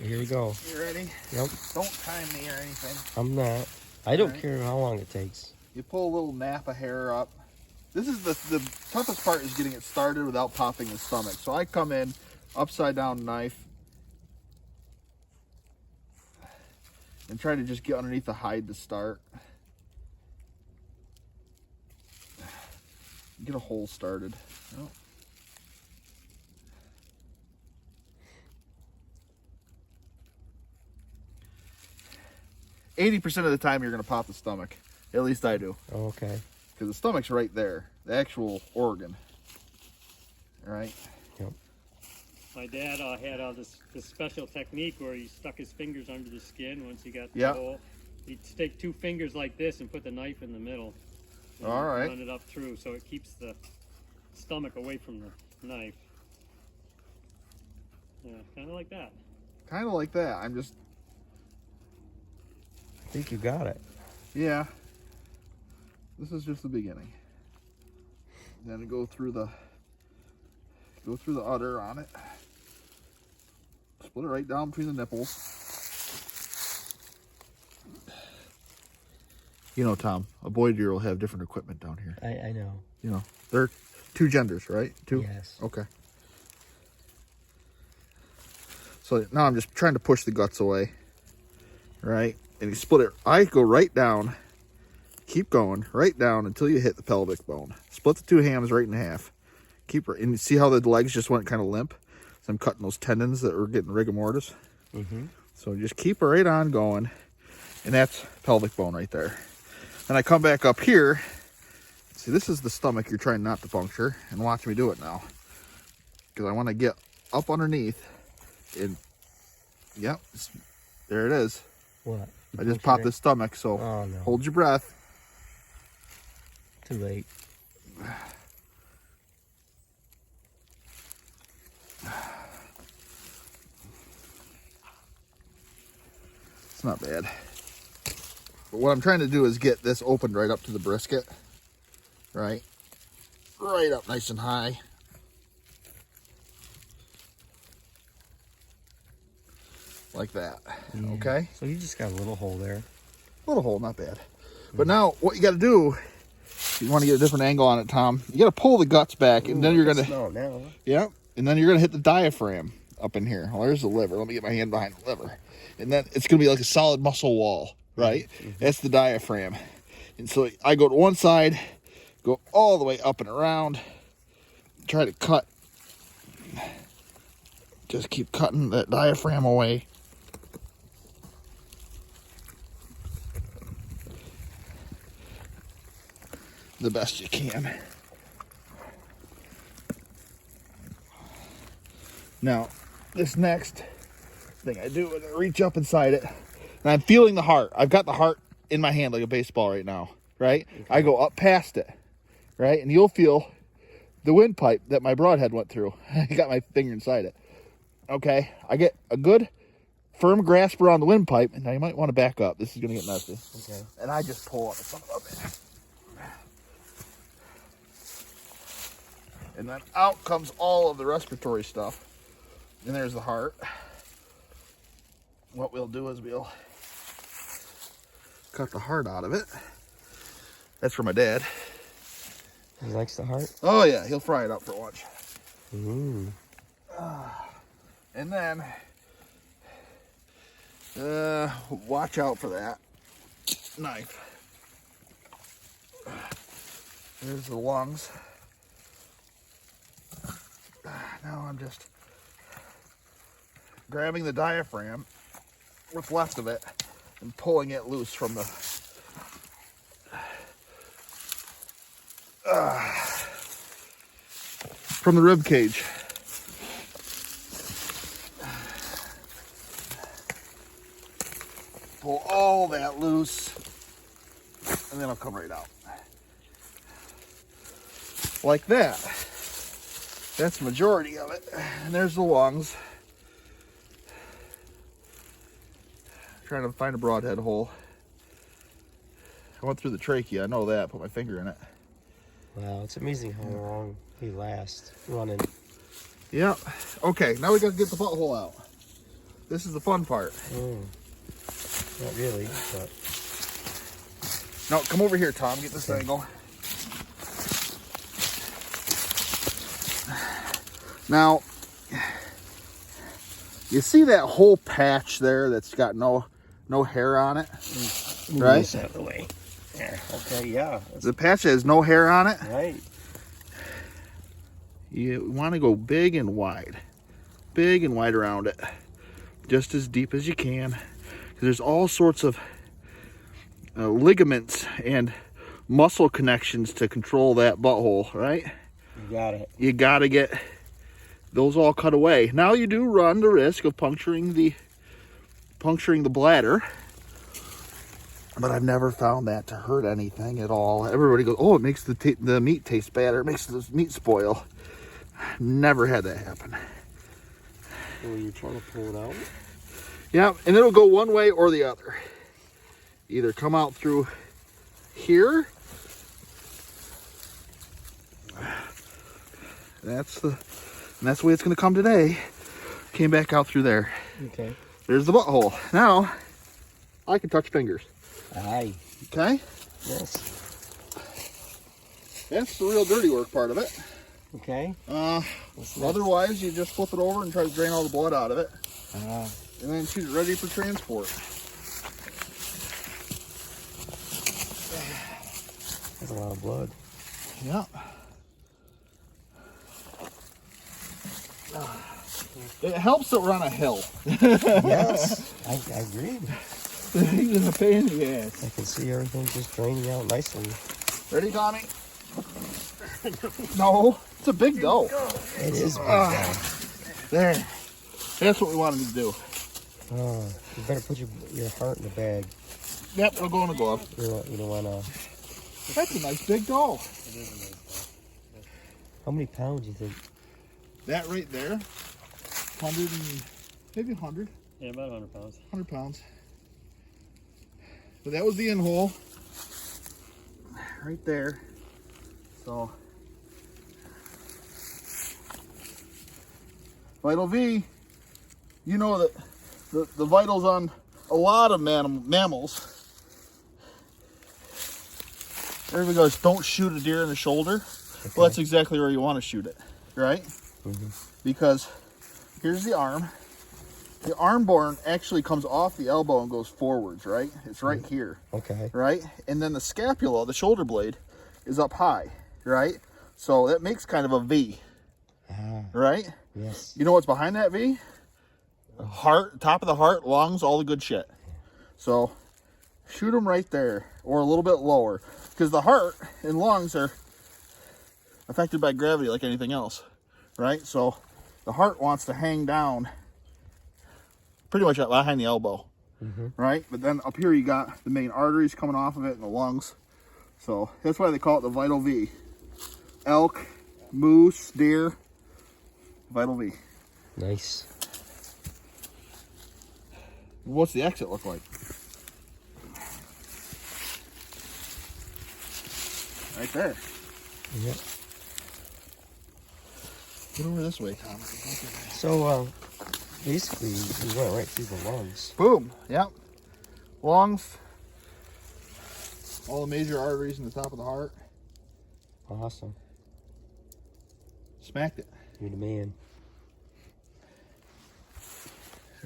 Here you go. You ready? Yep. Don't time me or anything. I'm not. I don't care how long it takes. You pull a little nap of hair up. This is the toughest part, is getting it started without popping the stomach. So I come in, upside down knife, and try to just get underneath the hide to start. Get a hole started. Oh. 80% of the time you're going to pop the stomach. At least I do. Oh, okay. Because the stomach's right there. The actual organ. All right? Yep. My dad had this special technique where he stuck his fingers under the skin once he got the hole. He'd stick 2 fingers like this and put the knife in the middle. And all right. run it up through so it keeps the stomach away from the knife. Yeah, kind of like that. Kind of like that. I think you got it. Yeah. This is just the beginning. Then go through the udder on it. Split it right down between the nipples. You know, Tom, a boy deer will have different equipment down here. I know. You know, they're 2 genders, right? 2? Yes. Okay. So now I'm just trying to push the guts away, right? And you split it. I go right down, keep going, right down until you hit the pelvic bone. Split the 2 hams right in half. Keep it, and see how the legs just went kind of limp? So I'm cutting those tendons that were getting rigor mortis. Mm-hmm. So just keep it right on going, and that's pelvic bone right there. And I come back up here. See, this is the stomach you're trying not to puncture, and watch me do it now. Because I want to get up underneath, and yep, there it is. What? I just popped the stomach, so oh, no. Hold your breath. Too late. It's not bad. But what I'm trying to do is get this opened right up to the brisket. Right? Right up nice and high. Like that. Yeah. Okay? So you just got a little hole there. Little hole, not bad. But now what you got to do, if you want to get a different angle on it, Tom, you got to pull the guts back, and then you're going to... No, now. Yeah, and then you're going to hit the diaphragm up in here. Well, there's the liver. Let me get my hand behind the liver. And then it's going to be like a solid muscle wall, right? Mm-hmm. That's the diaphragm. And so I go to one side, go all the way up and around, try to cut. Just keep cutting that diaphragm away. The best you can. Now, this next thing I do is I reach up inside it, and I'm feeling the heart. I've got the heart in my hand like a baseball right now, right? Okay. I go up past it, right? And you'll feel the windpipe that my broadhead went through. I got my finger inside it. Okay, I get a good firm grasp around the windpipe, and now you might want to back up. This is going to get messy. Okay. And I just pull on the son of a bitch. And then out comes all of the respiratory stuff. And there's the heart. What we'll do is we'll cut the heart out of it. That's for my dad. He likes the heart? Oh yeah, he'll fry it up for lunch. Ooh. And then, watch out for that knife. There's the lungs. Now I'm just grabbing the diaphragm, what's left of it, and pulling it loose from the rib cage. Pull all that loose, and then I'll come right out. Like that. That's the majority of it. And there's the lungs. Trying to find a broadhead hole. I went through the trachea, I know that, put my finger in it. Wow, it's amazing how long he lasts running. Yeah. Okay, now we got to get the butthole out. This is the fun part. Not really, but No, come over here, Tom. Get this angle. Now, you see that whole patch there that's got no hair on it, right? This out of the way. Yeah. Okay. Yeah. The patch that has no hair on it. Right. You want to go big and wide around it, just as deep as you can, because there's all sorts of ligaments and muscle connections to control that butthole, right? You got it. You got to get those all cut away. Now you do run the risk of puncturing the bladder, but I've never found that to hurt anything at all. Everybody goes, "Oh, it makes the meat taste bad, or it makes the meat spoil." Never had that happen. When you're trying to pull it out. Yeah, and it'll go one way or the other. Either come out through here. That's the way it's going to come today. Came back out through there. Okay. There's the butthole. Now I can touch fingers. Aye. Okay. Yes. That's the real dirty work part of it. Okay. Otherwise, you just flip it over and try to drain all the blood out of it, Ah. and then shoot it ready for transport. That's a lot of blood. Yeah. It helps that we're on a hill. Yes. I agree. He's a pain in the ass. I can see everything just draining out nicely. Ready, Tommy? No, it's a big doe. It is big down. There. That's what we wanted to do. Oh, you better put your heart in the bag. Yep, it'll go in the glove. You don't want to. That's a nice big doe. It is a nice dog. How many pounds do you think? That right there, 100 and maybe 100. Yeah, about 100 pounds. 100 pounds. But that was the in hole. Right there. So, Vital V, you know that the vitals on a lot of mammals. Everybody goes, don't shoot a deer in the shoulder. Okay. Well, that's exactly where you want to shoot it, right? Mm-hmm. Because here's the arm. The arm bone actually comes off the elbow and goes forwards, right? It's right here. Okay. Right? And then the scapula, the shoulder blade, is up high, right? So that makes kind of a V, right? Yes. You know what's behind that V? Heart, top of the heart, lungs, all the good shit. So shoot them right there or a little bit lower, because the heart and lungs are affected by gravity like anything else, right? So the heart wants to hang down pretty much behind the elbow, right? But then up here you got the main arteries coming off of it and the lungs. So that's why they call it the Vital V. Elk, moose, deer, Vital V. Nice. What's the exit look like? Right there. Yep. Get over this way, Tom. So, basically, you went right through the lungs. Boom. Yep. Lungs. All the major arteries in the top of the heart. Awesome. Smacked it. You're the man.